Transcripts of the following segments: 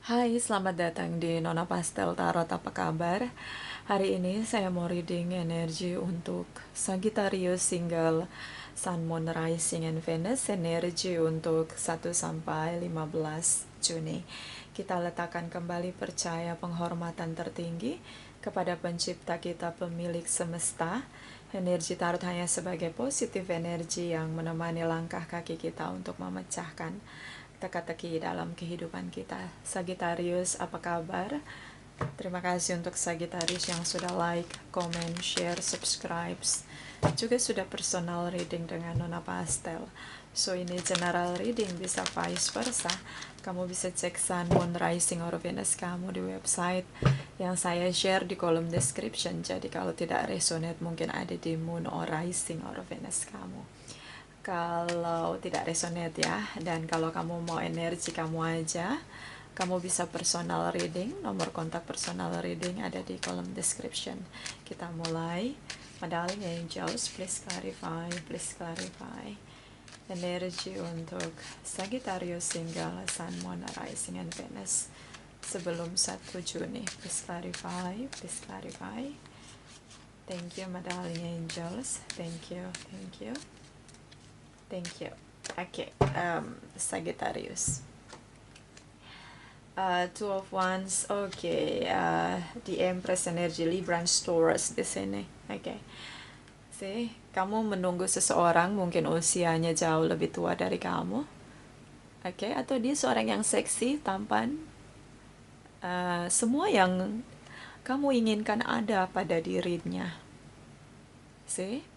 Hai, selamat datang di Nona Pastel Tarot. Apa kabar? Hari ini saya mau reading energi untuk Sagittarius single Sun, Moon, Rising, and Venus. Energi untuk 1 sampai 15 Juni. Kita letakkan kembali percaya penghormatan tertinggi kepada pencipta kita, pemilik semesta. Energi tarot hanya sebagai positif energi yang menemani langkah kaki kita untuk memecahkan teka-teki dalam kehidupan kita. Sagittarius, apa kabar? Terima kasih untuk Sagittarius yang sudah like, comment, share, subscribe, juga sudah personal reading dengan Nona Pastel. So ini general reading, bisa vice versa. Kamu bisa cek Sun, Moon, Rising, or Venus kamu di website yang saya share di kolom description. Jadi kalau tidak resonate mungkin ada di Moon or Rising or Venus kamu. Kalau tidak resonate ya, dan kalau kamu mau energi kamu aja, kamu bisa personal reading. Nomor kontak personal reading ada di kolom description. Kita mulai. My darling angels, please clarify, please clarify. Energi untuk Sagittarius single Sun, Moon, Rising, and Venus sebelum 1 Juni. Please clarify, please clarify. Thank you, my darling angels. Thank you, thank you. Thank you. Okay, Sagittarius. Two of Wands. Okay, the Empress energy, Libra Taurus di sini. Okay. See, kamu menunggu seseorang mungkin usianya jauh lebih tua dari kamu. Okay, atau dia seorang yang seksi, tampan. Semua yang kamu inginkan ada pada dirinya. See?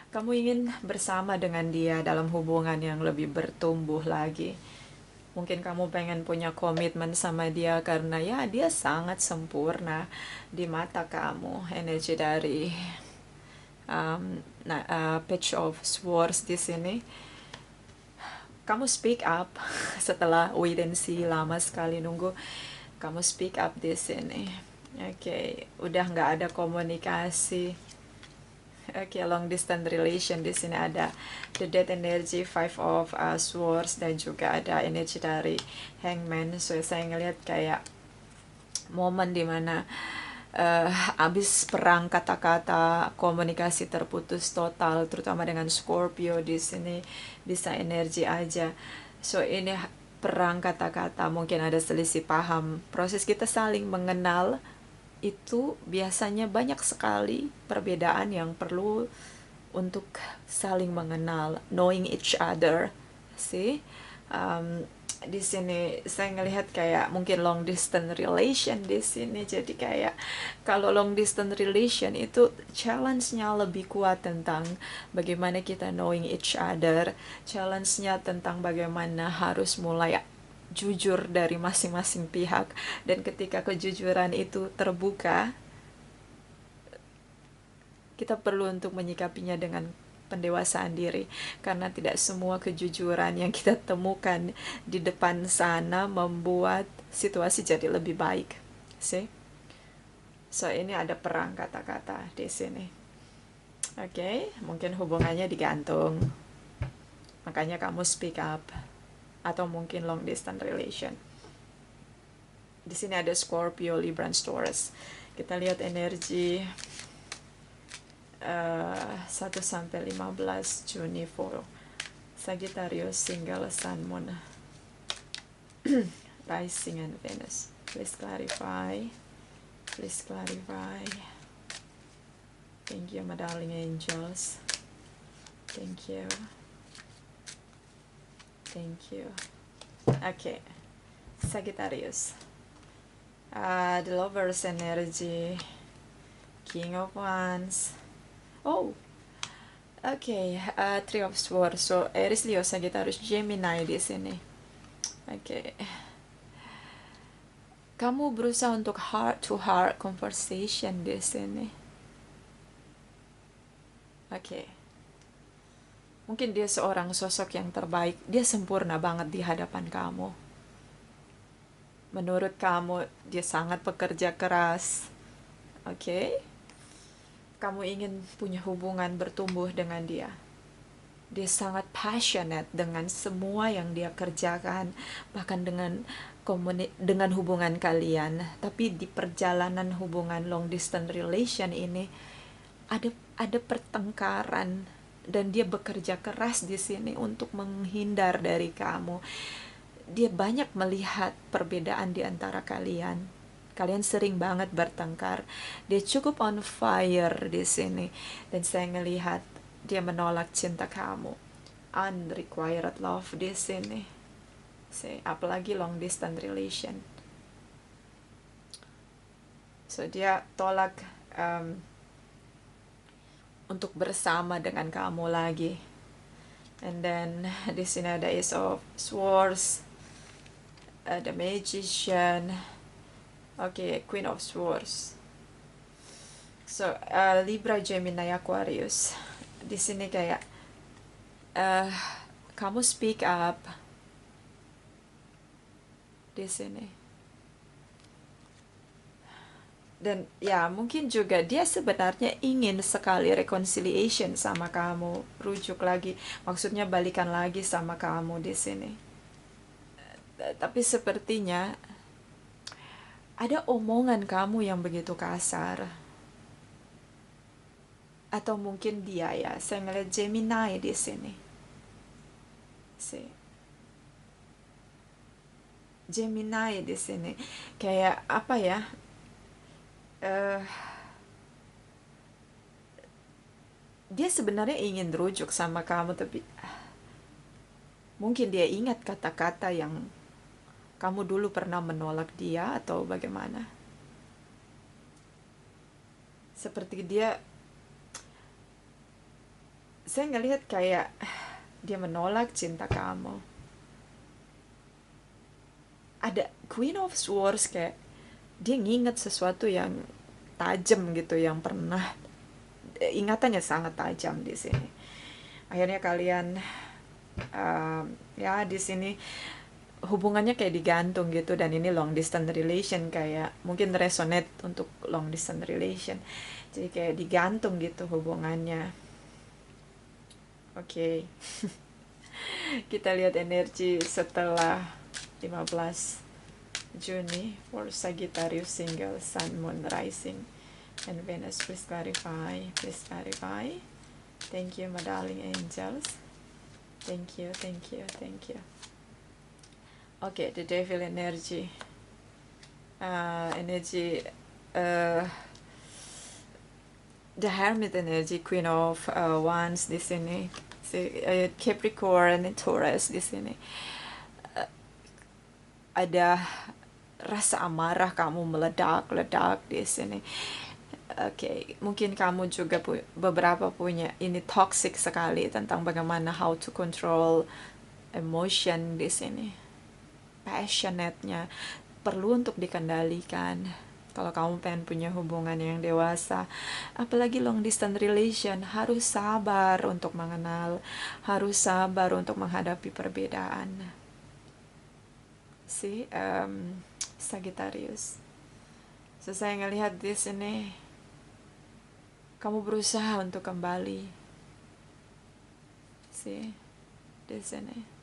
Kamu ingin bersama dengan dia dalam hubungan yang lebih bertumbuh lagi. Mungkin kamu pengen punya komitmen sama dia karena ya dia sangat sempurna di mata kamu. Energi dari Page of Swords di sini. Kamu speak up setelah wait and see, lama sekali nunggu. Kamu speak up di sini. Oke, udah nggak ada komunikasi. Oke, long distance relation di sini ada the death energy, five of swords, dan juga ada energi dari hangman. So saya ngelihat kayak momen dimana abis perang kata-kata, komunikasi terputus total, terutama dengan Scorpio di sini bisa energi aja. So ini perang kata-kata, mungkin ada selisih paham. Proses kita saling mengenal itu biasanya banyak sekali perbedaan yang perlu untuk saling mengenal, knowing each other. See, di sini saya ngelihat kayak mungkin long distance relation di sini. Jadi kayak kalau long distance relation itu challenge-nya lebih kuat tentang bagaimana kita knowing each other, challenge-nya tentang bagaimana harus mulai jujur dari masing-masing pihak, dan ketika kejujuran itu terbuka kita perlu untuk menyikapinya dengan pendewasaan diri, karena tidak semua kejujuran yang kita temukan di depan sana membuat situasi jadi lebih baik. See? So ini ada perang kata-kata di sini. Oke, mungkin hubungannya digantung. Makanya kamu speak up, atau mungkin long distance relation. Di sini ada Scorpio, Libra, Taurus. Kita lihat energi 1 sampai 15 Juni for Sagittarius single Sun, Moon, Rising, and Venus. Please clarify. Please clarify. Thank you, my darling angels. Thank you. Thank you. Okay, Sagittarius. The Lovers energy, King of Wands. Oh, okay. Three of Swords. So Aries, Leo, Sagittarius, Gemini di sini. Okay. Kamu berusaha untuk heart to heart conversation di sini. Okay. Mungkin dia seorang sosok yang terbaik. Dia sempurna banget di hadapan kamu. Menurut kamu dia sangat pekerja keras. Okay. Kamu ingin punya hubungan bertumbuh dengan dia. Dia sangat passionate dengan semua yang dia kerjakan, bahkan dengan hubungan kalian. Tapi di perjalanan hubungan long distance relation ini ada pertengkaran, dan dia bekerja keras di sini untuk menghindar dari kamu. Dia banyak melihat perbedaan di antara kalian. Kalian sering banget bertengkar. Dia cukup on fire di sini, dan saya ngelihat dia menolak cinta kamu. Unrequited love di sini. Apalagi long distance relation. So dia tolak untuk bersama dengan kamu lagi. And then di sini ada Ace of Swords, ada Magician, Queen of Swords. So Libra, Gemini, Aquarius. Di sini kayak kamu speak up di sini. Dan ya mungkin juga dia sebenarnya ingin sekali reconciliation sama kamu, rujuk lagi, maksudnya balikan lagi sama kamu di sini. Tapi sepertinya ada omongan kamu yang begitu kasar. Atau mungkin dia, ya, saya ngeliat Gemini di sini. Gemini di sini kayak apa ya? Dia sebenarnya ingin rujuk sama kamu, tapi mungkin dia ingat kata-kata yang kamu dulu pernah menolak dia atau bagaimana. Seperti dia, saya ngelihat kayak dia menolak cinta kamu. Ada Queen of Swords, kayak dia nginget sesuatu yang tajam gitu, yang pernah ingatannya sangat tajam di sini. Akhirnya kalian ya di sini hubungannya kayak digantung gitu, dan ini long distance relation, kayak mungkin resonate untuk long distance relation. Jadi kayak digantung gitu hubungannya. Oke. Kita lihat energi setelah 15 Juni for Sagittarius single, Sun, Moon, Rising, and Venus. Please clarify. Please clarify. Thank you, my darling angels. Thank you, thank you, thank you. Okay, the Devil energy. The Hermit energy, Queen of Wands di sini. Capricorn and Taurus di sini. Ada rasa amarah kamu meledak-ledak di sini. Mungkin kamu juga beberapa punya ini toxic sekali tentang bagaimana how to control emotion di sini. Passionate-nya perlu untuk dikendalikan. Kalau kamu pengen punya hubungan yang dewasa, apalagi long distance relation, harus sabar untuk mengenal, harus sabar untuk menghadapi perbedaan. Sagittarius. So saya ngelihat di sini kamu berusaha untuk kembali. Di sini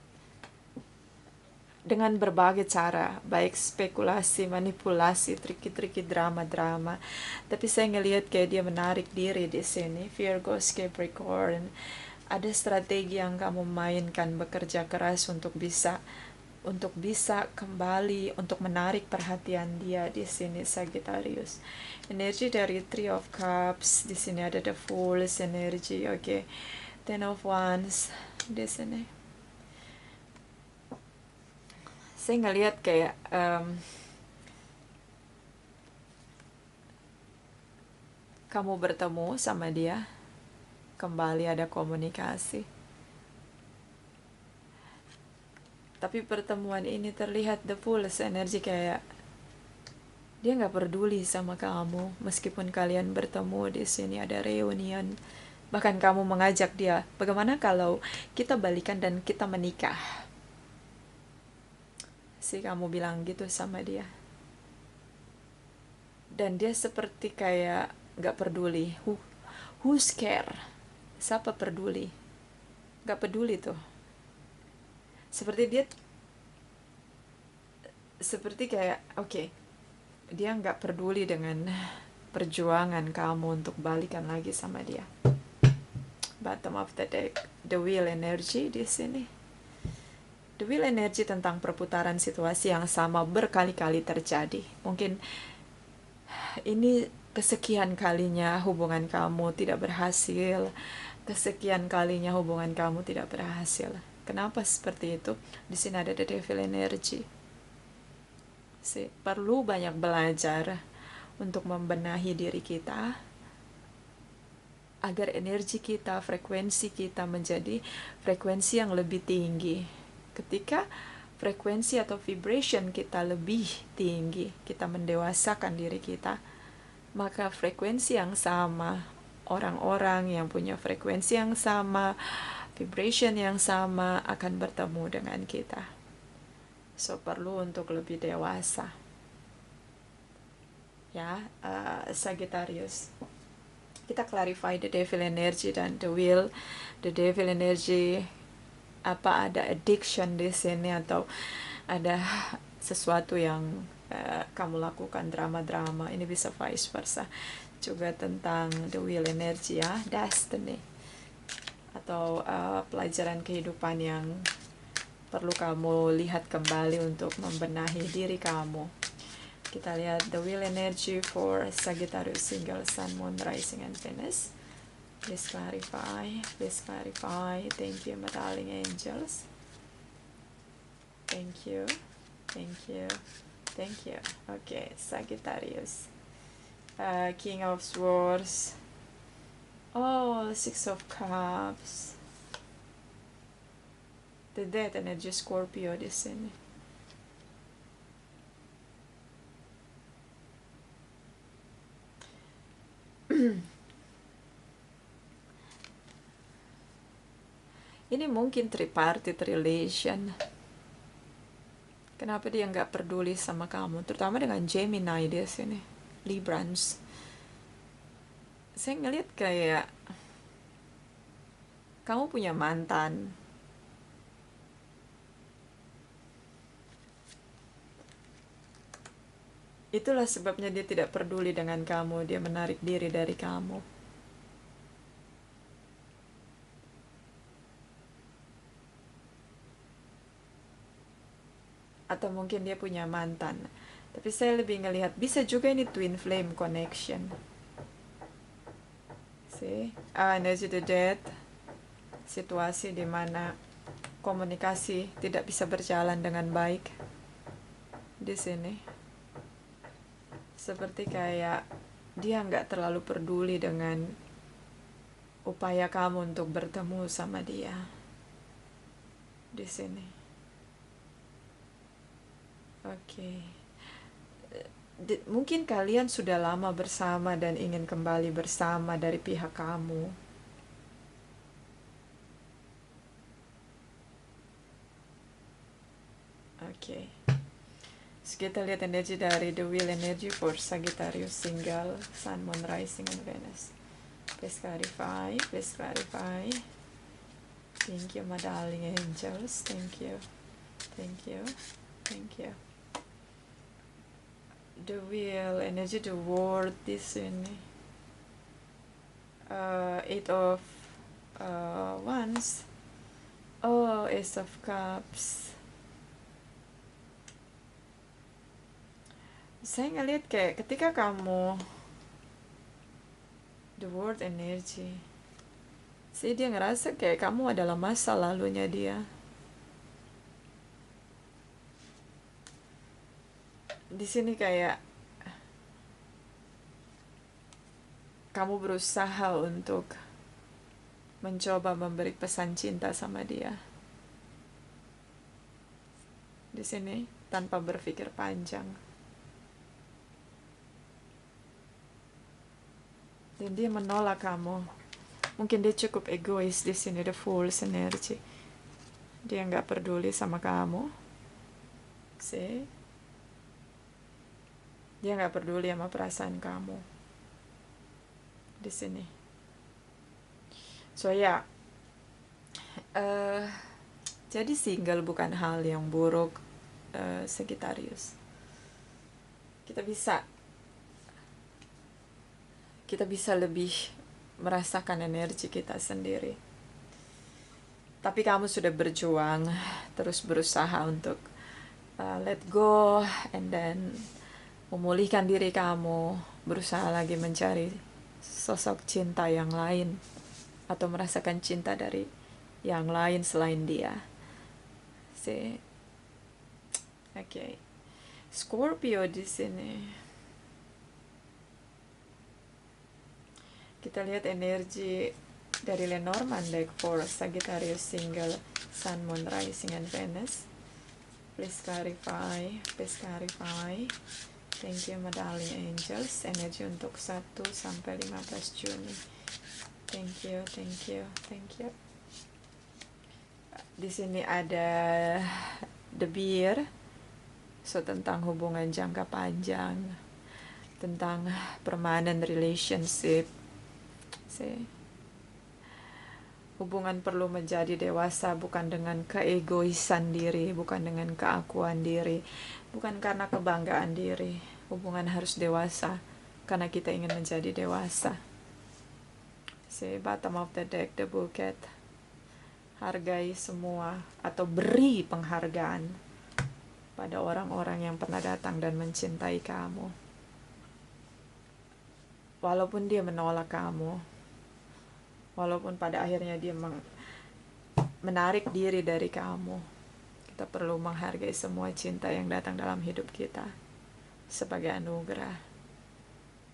dengan berbagai cara, baik spekulasi, manipulasi, triki-triki, drama-drama. Tapi saya ngelihat kayak dia menarik diri di sini. Virgo, Capricorn. Ada strategi yang kamu mainkan, bekerja keras untuk bisa kembali, untuk menarik perhatian dia di sini, Sagittarius. Energi dari Three of Cups, di sini ada the Fool's energy, Ten of Wands di sini. Saya ngelihat kayak kamu bertemu sama dia, kembali ada komunikasi. Tapi pertemuan ini terlihat the Fool's energy, kayak dia nggak peduli sama kamu meskipun kalian bertemu di sini, ada reunion. Bahkan kamu mengajak dia, bagaimana kalau kita balikan dan kita menikah? Kamu bilang gitu sama dia. Dan dia seperti kayak nggak peduli. Who's care? Siapa peduli? nggak peduli tuh. Seperti dia, seperti kayak oke, dia nggak peduli dengan perjuangan kamu untuk balikan lagi sama dia. Bottom of the deck, the wheel energy di sini. The wheel energy tentang perputaran situasi yang sama berkali-kali terjadi. Mungkin ini kesekian kalinya hubungan kamu tidak berhasil, kesekian kalinya hubungan kamu tidak berhasil. Kenapa seperti itu? Di sini ada the devil energy. Perlu banyak belajar untuk membenahi diri kita agar energi kita, frekuensi kita menjadi frekuensi yang lebih tinggi. Ketika frekuensi atau vibration kita lebih tinggi, kita mendewasakan diri kita, maka frekuensi yang sama, orang-orang yang punya frekuensi yang sama, vibration yang sama akan bertemu dengan kita. So, perlu untuk lebih dewasa. Ya, Sagittarius. Kita clarify the devil energy dan the will. The devil energy, apa ada addiction di sini atau ada sesuatu yang kamu lakukan, drama-drama. Ini bisa vice versa. Juga tentang the will energy ya, destiny. Atau pelajaran kehidupan yang perlu kamu lihat kembali untuk membenahi diri kamu. Kita lihat the wheel energy for Sagittarius single sun, moon, rising, and Venus. Please clarify. Please clarify. Thank you, my darling angels. Thank you. Thank you. Thank you. Okay, Sagittarius. King of Swords. Oh, Six of Cups. The Death energy Scorpio di sini. Ini mungkin tripartite relation. Kenapa dia nggak peduli sama kamu? Terutama dengan Gemini di sini, Librans. Saya ngeliat kayak kamu punya mantan. Itulah sebabnya dia tidak peduli dengan kamu. Dia menarik diri dari kamu. Atau mungkin dia punya mantan. Tapi saya lebih ngelihat bisa juga ini twin flame connection. See? Energy the death. Situasi di mana komunikasi tidak bisa berjalan dengan baik. Di sini. Seperti kayak dia nggak terlalu peduli dengan upaya kamu untuk bertemu sama dia. Di sini. Oke. Mungkin kalian sudah lama bersama dan ingin kembali bersama dari pihak kamu. Oke. So, kita lihat energi dari the wheel energy for Sagittarius single, sun, moon, rising, and Venus. Please clarify. Please clarify. Thank you, my darling angels. Thank you. Thank you. Thank you. The wheel energy, the world di sini. Eight of Wands. Oh, Ace of Cups. Saya ngeliat kayak ketika kamu the world energy, sih dia ngerasa kayak kamu adalah masa lalunya dia. Di sini kayak kamu berusaha untuk mencoba memberi pesan cinta sama dia. Di sini tanpa berpikir panjang. Dan dia menolak kamu. Mungkin dia cukup egois di sini, the Fool's energy. Dia nggak peduli sama kamu. See? Dia nggak peduli sama perasaan kamu. Di sini. So ya, Eh, jadi single bukan hal yang buruk, Sagittarius. Kita bisa lebih merasakan energi kita sendiri. Tapi kamu sudah berjuang, terus berusaha untuk let go, and then memulihkan diri kamu, berusaha lagi mencari sosok cinta yang lain, atau merasakan cinta dari yang lain selain dia. See, okay. Scorpio di sini. Kita lihat energi dari Lenormand deck for Sagittarius single Sun, Moon, Rising, and Venus. Please clarify. Thank you, Medallion Angels. Energi untuk 1 sampai 15 Juni. Thank you. Di sini ada The Bear. So, tentang hubungan jangka panjang, tentang permanent relationship. Hubungan perlu menjadi dewasa, bukan dengan keegoisan diri, bukan dengan keakuan diri, bukan karena kebanggaan diri. Hubungan harus dewasa karena kita ingin menjadi dewasa. Bottom of the deck, the Bucket. Hargai semua atau beri penghargaan pada orang-orang yang pernah datang dan mencintai kamu, walaupun dia menolak kamu, walaupun pada akhirnya dia menarik diri dari kamu. Kita perlu menghargai semua cinta yang datang dalam hidup kita sebagai anugerah.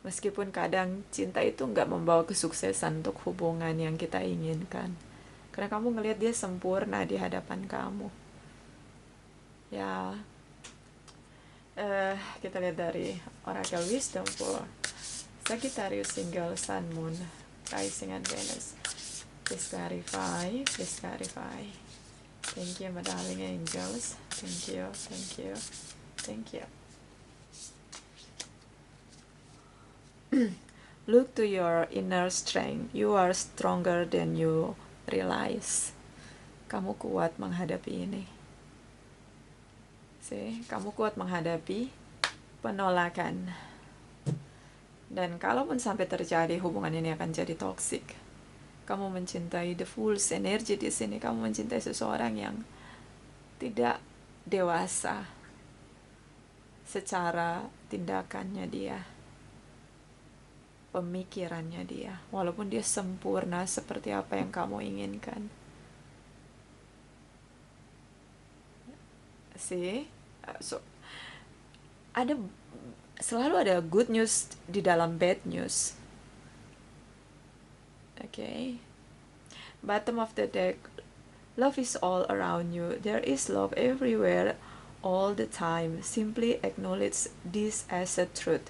Meskipun kadang cinta itu nggak membawa kesuksesan untuk hubungan yang kita inginkan, karena kamu ngelihat dia sempurna di hadapan kamu. Ya, kita lihat dari Oracle Wisdom for Sagittarius single Sun, Moon, Rising, and Venus. Please clarify. Thank you, my darling angels. Thank you. Look to your inner strength. You are stronger than you realize. Kamu kuat menghadapi ini. Kamu kuat menghadapi penolakan. Dan kalaupun sampai terjadi, hubungan ini akan jadi toksik. Kamu mencintai the Fool's energy di sini. Kamu mencintai seseorang yang tidak dewasa secara tindakannya dia, pemikirannya dia, walaupun dia sempurna seperti apa yang kamu inginkan. So, selalu ada good news di dalam bad news. Okay. Bottom of the deck, love is all around you. There is love everywhere, all the time. Simply acknowledge this as a truth.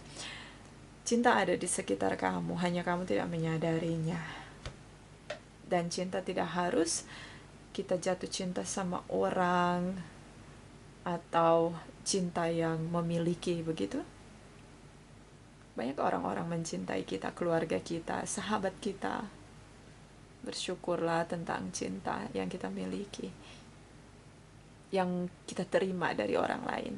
Cinta ada di sekitar kamu, hanya kamu tidak menyadarinya. Dan cinta tidak harus kita jatuh cinta sama orang atau cinta yang memiliki, begitu. Banyak orang-orang mencintai kita, keluarga kita, sahabat kita. Bersyukurlah tentang cinta yang kita miliki, yang kita terima dari orang lain.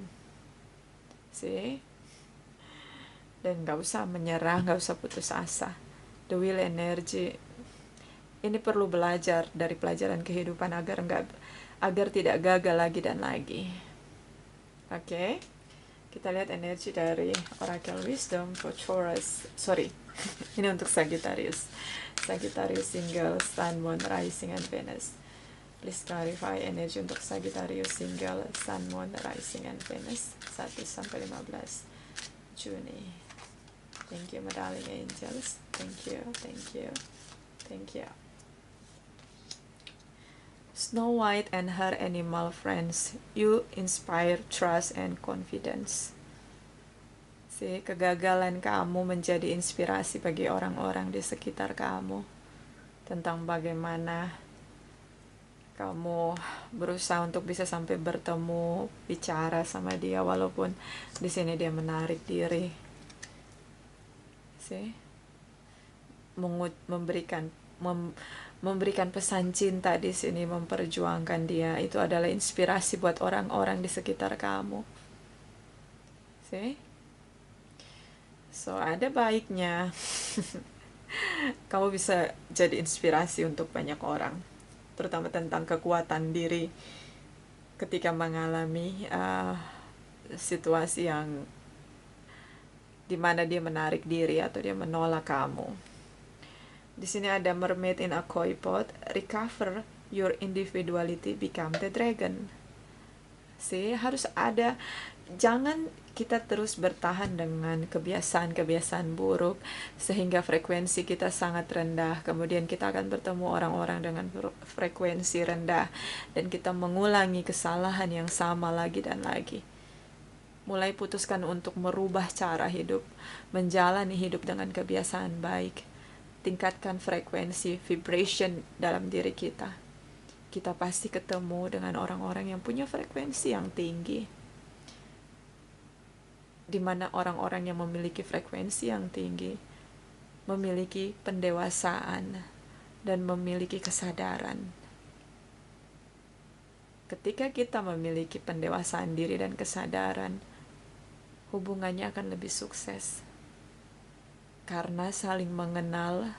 Dan gak usah menyerah, gak usah putus asa. The Wheel energy ini perlu belajar dari pelajaran kehidupan agar tidak gagal lagi dan lagi. Oke. Kita lihat energi dari Oracle Wisdom for Taurus. Ini untuk Sagittarius single Sun, Moon, Rising, and Venus. Please clarify energi untuk Sagittarius single Sun, Moon, Rising, and Venus 1 sampai 15 Juni. Thank you, my darling angels. Thank you. Snow White and her animal friends. You inspire trust and confidence. Kegagalan kamu menjadi inspirasi bagi orang-orang di sekitar kamu, tentang bagaimana kamu berusaha untuk bisa sampai bertemu, bicara sama dia, walaupun di sini dia menarik diri. memberikan pesan cinta di sini, memperjuangkan dia. Itu adalah inspirasi buat orang-orang di sekitar kamu. See? So, ada baiknya kamu bisa jadi inspirasi untuk banyak orang, terutama tentang kekuatan diri ketika mengalami situasi yang dimana dia menarik diri atau dia menolak kamu. Di sini ada mermaid in a koi pot, recover your individuality, become the dragon. Harus ada, jangan kita terus bertahan dengan kebiasaan-kebiasaan buruk sehingga frekuensi kita sangat rendah. Kemudian kita akan bertemu orang-orang dengan frekuensi rendah dan kita mengulangi kesalahan yang sama lagi dan lagi. Mulai putuskan untuk merubah cara hidup, menjalani hidup dengan kebiasaan baik. Tingkatkan frekuensi vibration dalam diri kita. Kita pasti ketemu dengan orang-orang yang punya frekuensi yang tinggi, di mana orang-orang yang memiliki frekuensi yang tinggi memiliki pendewasaan dan memiliki kesadaran. Ketika kita memiliki pendewasaan diri dan kesadaran, hubungannya akan lebih sukses karena saling mengenal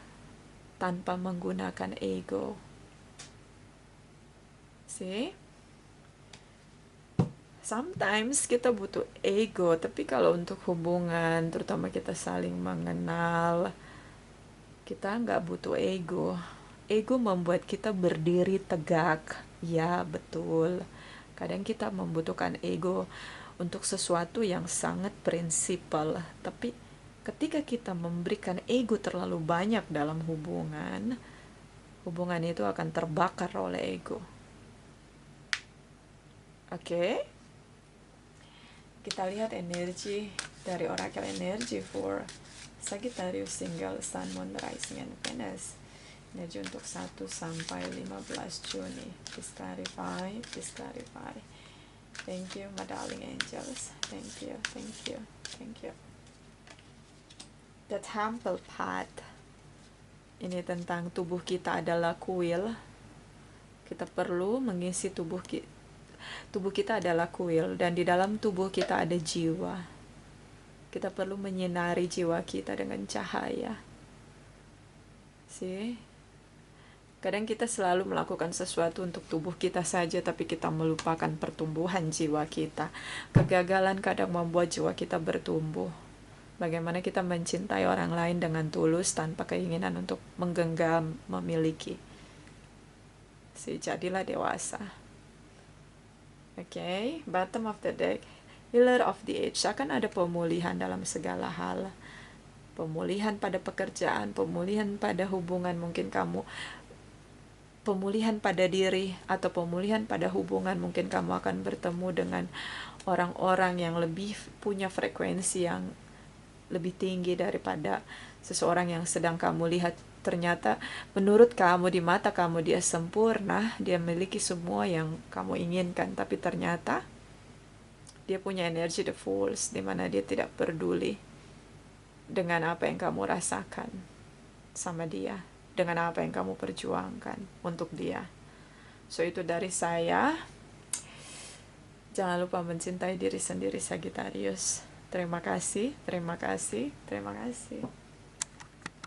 tanpa menggunakan ego. Sometimes kita butuh ego, tapi kalau untuk hubungan, terutama kita saling mengenal, kita nggak butuh ego. Ego membuat kita berdiri tegak. Ya, betul. Kadang kita membutuhkan ego untuk sesuatu yang sangat prinsipal. Tapi ketika kita memberikan ego terlalu banyak dalam hubungan, hubungan itu akan terbakar oleh ego. Oke, kita lihat energi dari oracle energy for Sagittarius, single sun, moon, rising, and Venus. Energi untuk 1 sampai 15 Juni. Please clarify, please clarify. Thank you, my darling angels. Thank you, thank you, thank you. The Temple Path. Ini tentang tubuh kita adalah kuil. Kita perlu mengisi tubuh kita. Tubuh kita adalah kuil, dan di dalam tubuh kita ada jiwa. Kita perlu menyinari jiwa kita dengan cahaya. Kadang kita selalu melakukan sesuatu untuk tubuh kita saja, tapi kita melupakan pertumbuhan jiwa kita. Kegagalan kadang membuat jiwa kita bertumbuh. Bagaimana kita mencintai orang lain dengan tulus tanpa keinginan untuk menggenggam, memiliki. Jadilah dewasa. Oke, bottom of the deck, Healer of the Age. Akan ada pemulihan dalam segala hal. Pemulihan pada pekerjaan, pemulihan pada hubungan, mungkin kamu pemulihan pada diri, atau pemulihan pada hubungan. Mungkin kamu akan bertemu dengan orang-orang yang lebih punya frekuensi yang lebih tinggi daripada seseorang yang sedang kamu lihat. Ternyata menurut kamu, di mata kamu dia sempurna, dia memiliki semua yang kamu inginkan, tapi ternyata dia punya energi the Fools, di mana dia tidak peduli dengan apa yang kamu rasakan sama dia, dengan apa yang kamu perjuangkan untuk dia. So, itu dari saya. Jangan lupa mencintai diri sendiri, Sagittarius. Terima kasih, terima kasih, terima kasih.